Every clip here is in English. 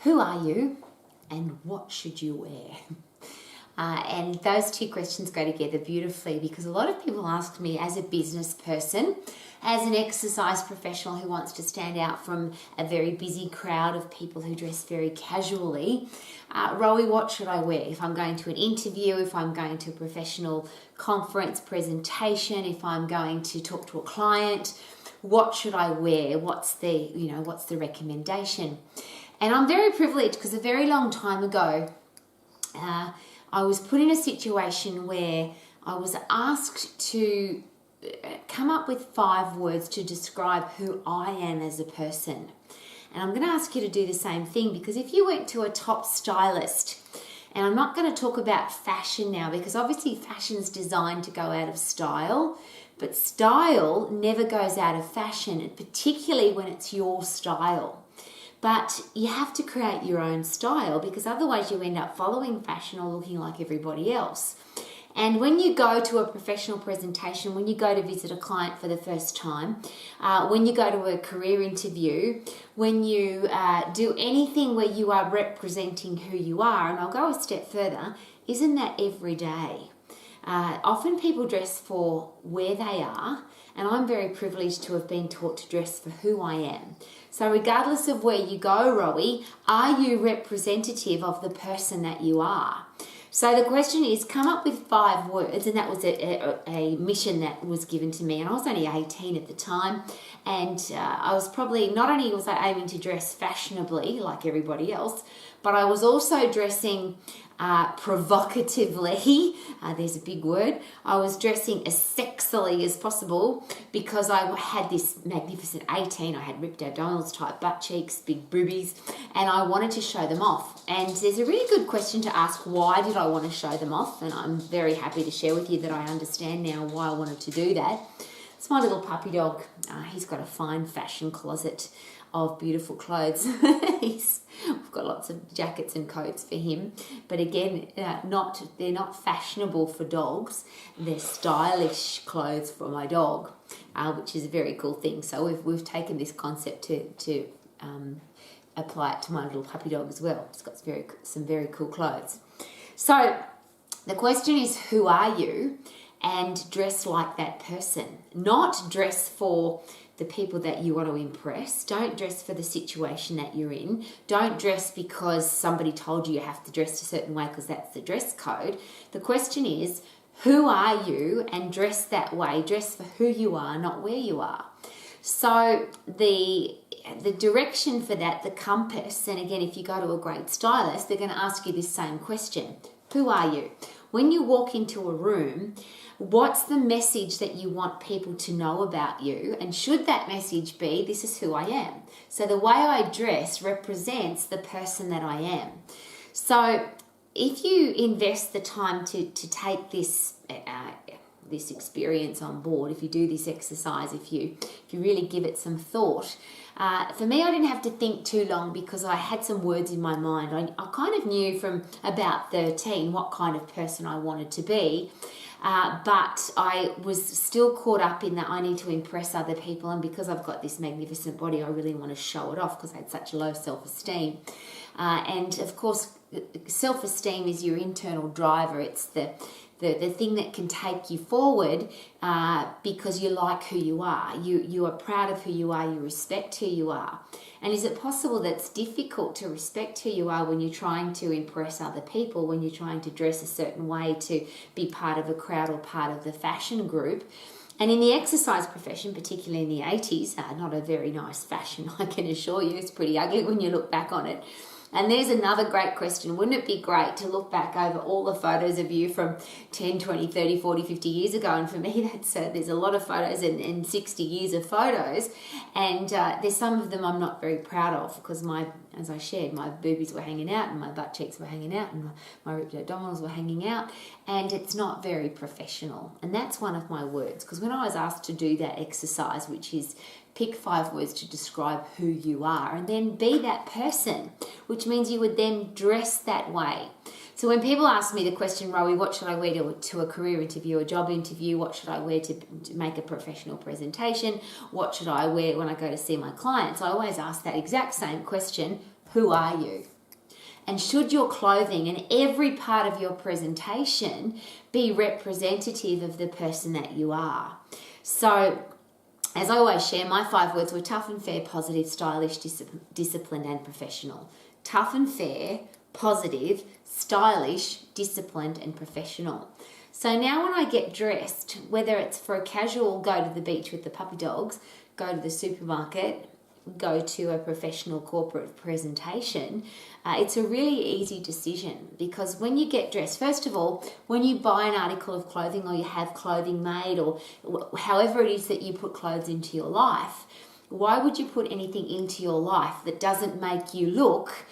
Who are you and what should you wear? And those two questions go together beautifully because a lot of people ask me as a business person, as an exercise professional who wants to stand out from a very busy crowd of people who dress very casually, Rowie, what should I wear? If I'm going to an interview, if I'm going to a professional conference presentation, if I'm going to talk to a client, what should I wear? What's the recommendation? And I'm very privileged because a very long time ago, I was put in a situation where I was asked to come up with 5 words to describe who I am as a person. And I'm going to ask you to do the same thing because if you went to a top stylist, and I'm not going to talk about fashion now because obviously fashion's designed to go out of style, but style never goes out of fashion, particularly when it's your style. But you have to create your own style because otherwise you end up following fashion or looking like everybody else. And when you go to a professional presentation, when you go to visit a client for the first time, when you go to a career interview, when you do anything where you are representing who you are, and I'll go a step further, isn't that every day? Often people dress for where they are, and I'm very privileged to have been taught to dress for who I am. So regardless of where you go, Rowie, are you representative of the person that you are? So the question is, come up with 5 words, and that was a mission that was given to me, and I was only 18 at the time, and I was probably, not only was I aiming to dress fashionably like everybody else, but I was also dressing provocatively, there's a big word. I was dressing as sexily as possible because I had this magnificent 18. I had ripped abdominals, tight butt cheeks, big boobies, and I wanted to show them off. And there's a really good question to ask, why did I want to show them off? And I'm very happy to share with you that I understand now why I wanted to do that. It's my little puppy dog. He's got a fine fashion closet of beautiful clothes. We've got lots of jackets and coats for him, but again, they're not fashionable for dogs. They're stylish clothes for my dog, which is a very cool thing. So we've taken this concept to apply it to my little puppy dog as well. It's got some very cool clothes. So the question is, who are you? And dress like that person. Not dress for the people that you want to impress. Don't dress for the situation that you're in. Don't dress because somebody told you have to dress a certain way because that's the dress code. The question is, who are you? And dress that way. Dress for who you are, not where you are. So the direction for that, the compass, and again, if you go to a great stylist, they're going to ask you this same question. Who are you? When you walk into a room, what's the message that you want people to know about you? And should that message be, this is who I am? So the way I dress represents the person that I am. So if you invest the time to take this experience on board, if you do this exercise, if you really give it some thought, for me, I didn't have to think too long because I had some words in my mind. I kind of knew from about 13 what kind of person I wanted to be, but I was still caught up in that I need to impress other people, and because I've got this magnificent body, I really want to show it off because I had such low self-esteem. And of course, self-esteem is your internal driver. It's the thing that can take you forward because you like who you are. You are proud of who you are. You respect who you are. And is it possible that it's difficult to respect who you are when you're trying to impress other people, when you're trying to dress a certain way to be part of a crowd or part of the fashion group? And in the exercise profession, particularly in the 80s, not a very nice fashion, I can assure you. It's pretty ugly when you look back on it. And there's another great question. Wouldn't it be great to look back over all the photos of you from 10, 20, 30, 40, 50 years ago? And for me, there's a lot of photos and 60 years of photos. And there's some of them I'm not very proud of because as I shared, my boobies were hanging out and my butt cheeks were hanging out and my ripped abdominals were hanging out. And it's not very professional. And that's one of my words, because when I was asked to do that exercise, which is pick 5 words to describe who you are and then be that person, which means you would then dress that way. So when people ask me the question, Rowie, what should I wear to a career interview, a job interview? What should I wear to make a professional presentation? What should I wear when I go to see my clients? I always ask that exact same question, Who are you? And should your clothing and every part of your presentation be representative of the person that you are? So, as I always share, my 5 words were tough and fair, positive, stylish, disciplined, and professional. Tough and fair, positive, stylish, disciplined, and professional. So now when I get dressed, whether it's for a casual go to the beach with the puppy dogs, go to the supermarket, go to a professional corporate presentation, it's a really easy decision, because when you get dressed, first of all, when you buy an article of clothing or you have clothing made or however it is that you put clothes into your life, why would you put anything into your life that doesn't make you look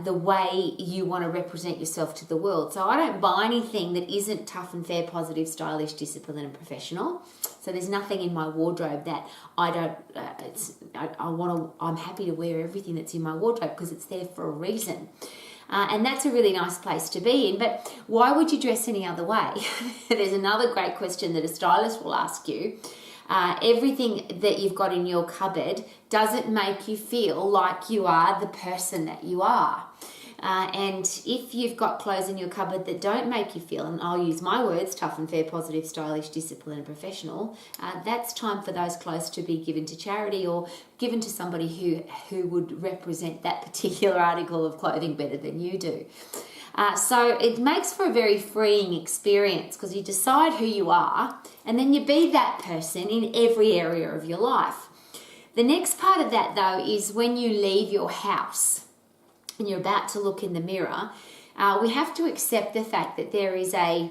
the way you want to represent yourself to the world? So I don't buy anything that isn't tough and fair, positive, stylish, disciplined, and professional. So there's nothing in my wardrobe that I don't. I'm happy to wear everything that's in my wardrobe because it's there for a reason. And that's a really nice place to be in. But why would you dress any other way? There's another great question that a stylist will ask you. Everything that you've got in your cupboard, does it make you feel like you are the person that you are? And if you've got clothes in your cupboard that don't make you feel, and I'll use my words, tough and fair, positive, stylish, disciplined, and professional, that's time for those clothes to be given to charity or given to somebody who would represent that particular article of clothing better than you do. So it makes for a very freeing experience, because you decide who you are and then you be that person in every area of your life. The next part of that, though, is when you leave your house and you're about to look in the mirror, we have to accept the fact that there is a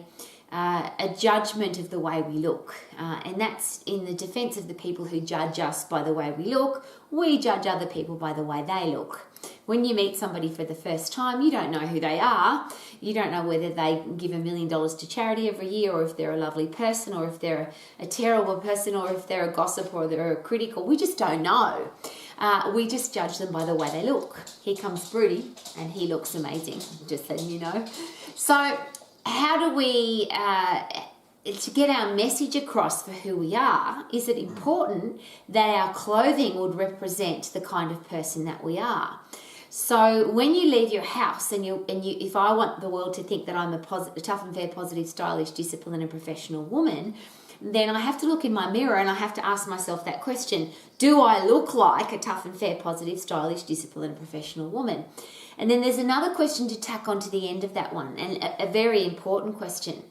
judgment of the way we look. And that's in the defense of the people who judge us by the way we look. We judge other people by the way they look. When you meet somebody for the first time, you don't know who they are. You don't know whether they give $1 million to charity every year, or if they're a lovely person, or if they're a terrible person, or if they're a gossip, or they're a critical. We just don't know. We just judge them by the way they look. Here comes Broody, and he looks amazing, just letting you know. So how do we, to get our message across for who we are, is it important that our clothing would represent the kind of person that we are? So when you leave your house and you, if I want the world to think that I'm a tough and fair, positive, stylish, disciplined, and professional woman, then I have to look in my mirror and I have to ask myself that question: do I look like a tough and fair, positive, stylish, disciplined, and professional woman? And then there's another question to tack on to the end of that one, and a very important question.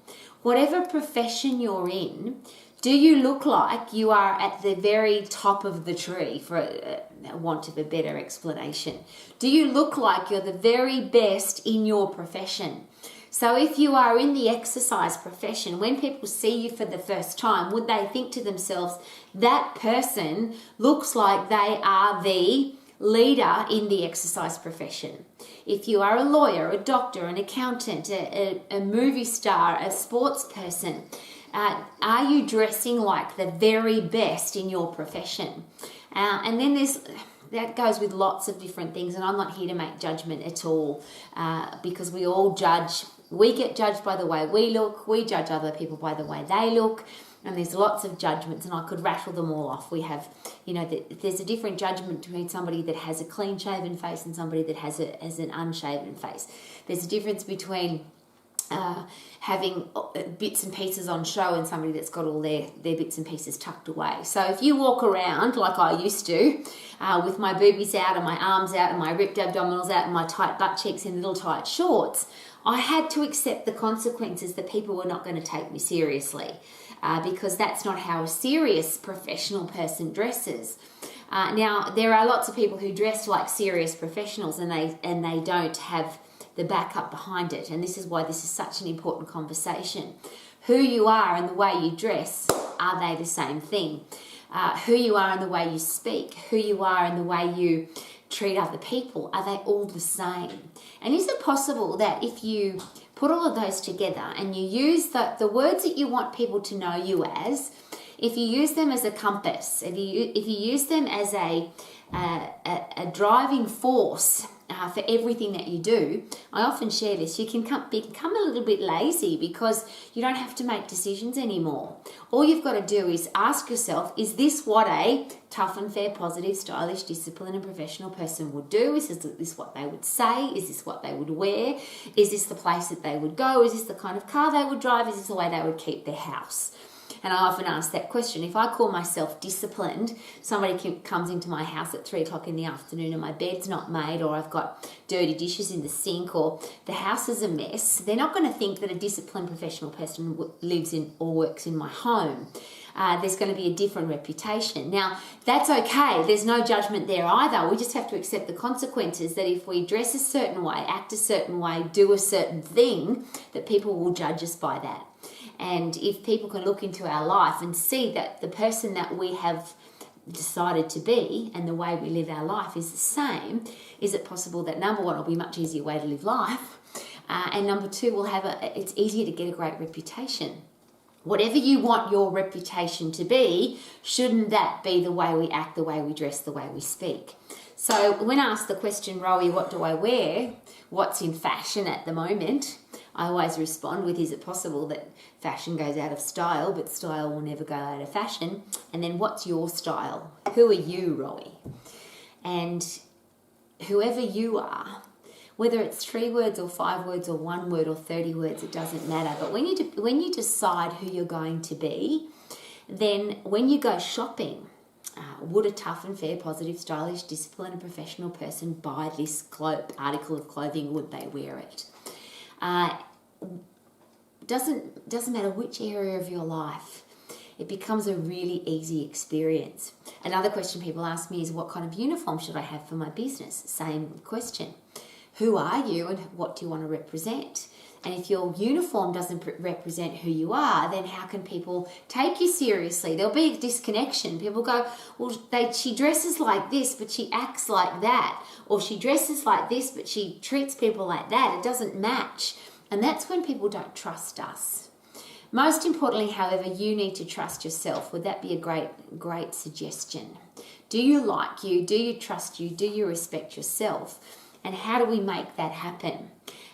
Whatever profession you're in, do you look like you are at the very top of the tree, for a want of a better explanation? Do you look like you're the very best in your profession? So if you are in the exercise profession, when people see you for the first time, would they think to themselves, that person looks like they are the leader in the exercise profession? If you are a lawyer, a doctor, an accountant, a movie star, a sports person, are you dressing like the very best in your profession? And then that goes with lots of different things, and I'm not here to make judgment at all, because we all judge. We get judged by the way we look. We judge other people by the way they look. And there's lots of judgments, and I could rattle them all off. We have, there's a different judgment between somebody that has a clean-shaven face and somebody that has an unshaven face. There's a difference between having bits and pieces on show and somebody that's got all their bits and pieces tucked away. So if you walk around like I used to, with my boobies out and my arms out and my ripped abdominals out and my tight butt cheeks in little tight shorts, I had to accept the consequences that people were not going to take me seriously, because that's not how a serious professional person dresses. Now, there are lots of people who dress like serious professionals and they don't have the backup behind it. And this is why this is such an important conversation. Who you are and the way you dress, are they the same thing? Who you are and the way you speak, who you are and the way you treat other people, are they all the same? And is it possible that if you put all of those together and you use the words that you want people to know you as, if you use them as a compass, if you use them as a driving force for everything that you do, I often share this, you can become a little bit lazy because you don't have to make decisions anymore. All you've got to do is ask yourself, is this what a tough and fair, positive, stylish, disciplined and professional person would do? Is this what they would say? Is this what they would wear? Is this the place that they would go? Is this the kind of car they would drive? Is this the way they would keep their house? And I often ask that question. If I call myself disciplined, somebody comes into my house at 3 o'clock in the afternoon and my bed's not made, or I've got dirty dishes in the sink, or the house is a mess, they're not going to think that a disciplined professional person lives in or works in my home. There's going to be a different reputation. Now, that's okay. There's no judgment there either. We just have to accept the consequences that if we dress a certain way, act a certain way, do a certain thing, that people will judge us by that. And if people can look into our life and see that the person that we have decided to be and the way we live our life is the same, is it possible that number one, it'll be a much easier way to live life, and number two, it's easier to get a great reputation. Whatever you want your reputation to be, shouldn't that be the way we act, the way we dress, the way we speak? So when asked the question, Rowie, what do I wear? What's in fashion at the moment? I always respond with, is it possible that fashion goes out of style, but style will never go out of fashion? And then what's your style? Who are you, Rowie? And whoever you are, whether it's 3 words or 5 words or 1 word or 30 words, it doesn't matter. But when you decide who you're going to be, then when you go shopping, would a tough and fair, positive, stylish, disciplined and professional person buy this article of clothing? Would they wear it? Doesn't matter which area of your life. It becomes a really easy experience. Another question people ask me is, what kind of uniform should I have for my business? Same question. Who are you and what do you want to represent? And if your uniform doesn't represent who you are, then how can people take you seriously? There'll be a disconnection. People go, well, she dresses like this, but she acts like that. Or she dresses like this, but she treats people like that. It doesn't match. And that's when people don't trust us. Most importantly, however, you need to trust yourself. Would that be a great suggestion? Do you like you? Do you trust you? Do you respect yourself? And how do we make that happen?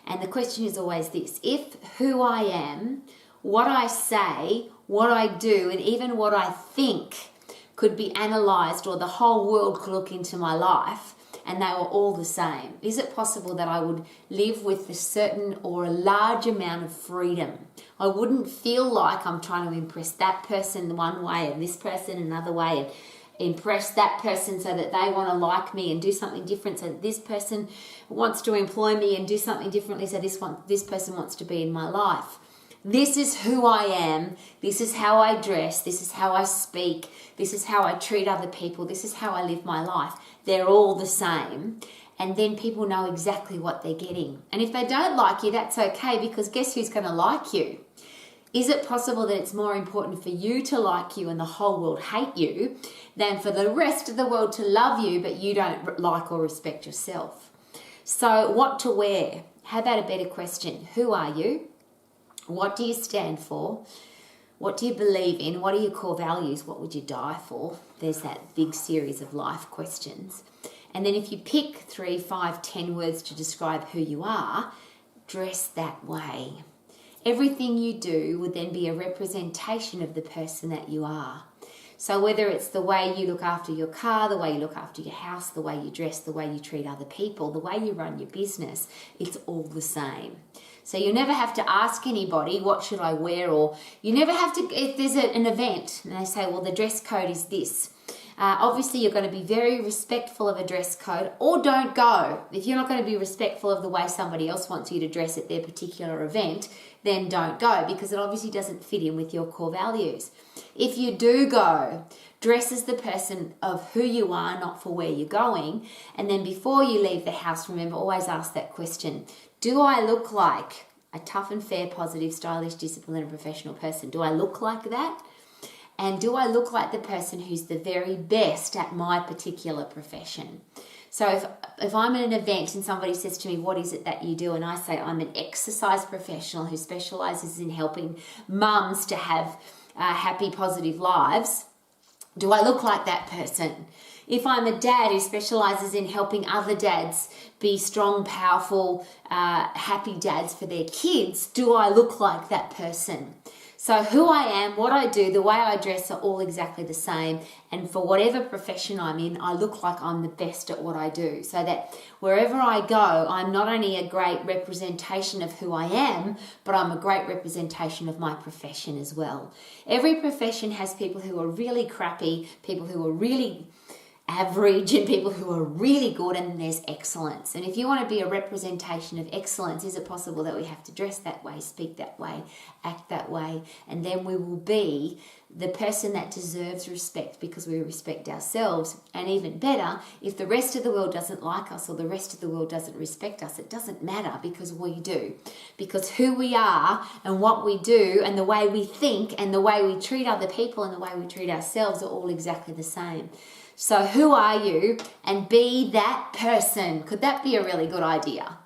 And the question is always this: if who I am, what I say, what I do, and even what I think could be analysed, or the whole world could look into my life and they were all the same, is it possible that I would live with a certain or a large amount of freedom? I wouldn't feel like I'm trying to impress that person one way and this person another way, and impress that person so that they want to like me and do something different, so that this person wants to employ me and do something differently, so this person wants to be in my life. This is who I am. This is how I dress. This is how I speak. This is how I treat other people. This is how I live my life. They're all the same. And then people know exactly what they're getting. And if they don't like you, that's okay, because guess who's going to like you? Is it possible that it's more important for you to like you and the whole world hate you than for the rest of the world to love you, but you don't like or respect yourself? So what to wear? How about a better question? Who are you? What do you stand for? What do you believe in? What are your core values? What would you die for? There's that big series of life questions. And then if you pick 3, 5, 10 words to describe who you are, dress that way. Everything you do would then be a representation of the person that you are. So whether it's the way you look after your car, the way you look after your house, the way you dress, the way you treat other people, the way you run your business, it's all the same. So you never have to ask anybody, what should I wear? Or you never have to, if there's an event and they say, well, the dress code is this. Obviously, you're going to be very respectful of a dress code, or don't go. If you're not going to be respectful of the way somebody else wants you to dress at their particular event, then don't go, because it obviously doesn't fit in with your core values. If you do go, dress as the person of who you are, not for where you're going. And then before you leave the house, remember, always ask that question. Do I look like a tough and fair, positive, stylish, disciplined and professional person? Do I look like that? And do I look like the person who's the very best at my particular profession? So if I'm at an event and somebody says to me, what is it that you do? And I say, I'm an exercise professional who specialises in helping mums to have happy, positive lives. Do I look like that person? If I'm a dad who specializes in helping other dads be strong, powerful, happy dads for their kids, do I look like that person? So who I am, what I do, the way I dress are all exactly the same. And for whatever profession I'm in, I look like I'm the best at what I do. So that wherever I go, I'm not only a great representation of who I am, but I'm a great representation of my profession as well. Every profession has people who are really crappy, people who are really average, and people who are really good, and there's excellence. And if you want to be a representation of excellence, is it possible that we have to dress that way, speak that way, act that way, and then we will be the person that deserves respect because we respect ourselves. And even better, if the rest of the world doesn't like us or the rest of the world doesn't respect us, it doesn't matter because we do. Because who we are and what we do and the way we think and the way we treat other people and the way we treat ourselves are all exactly the same. So who are you? And be that person. Could that be a really good idea?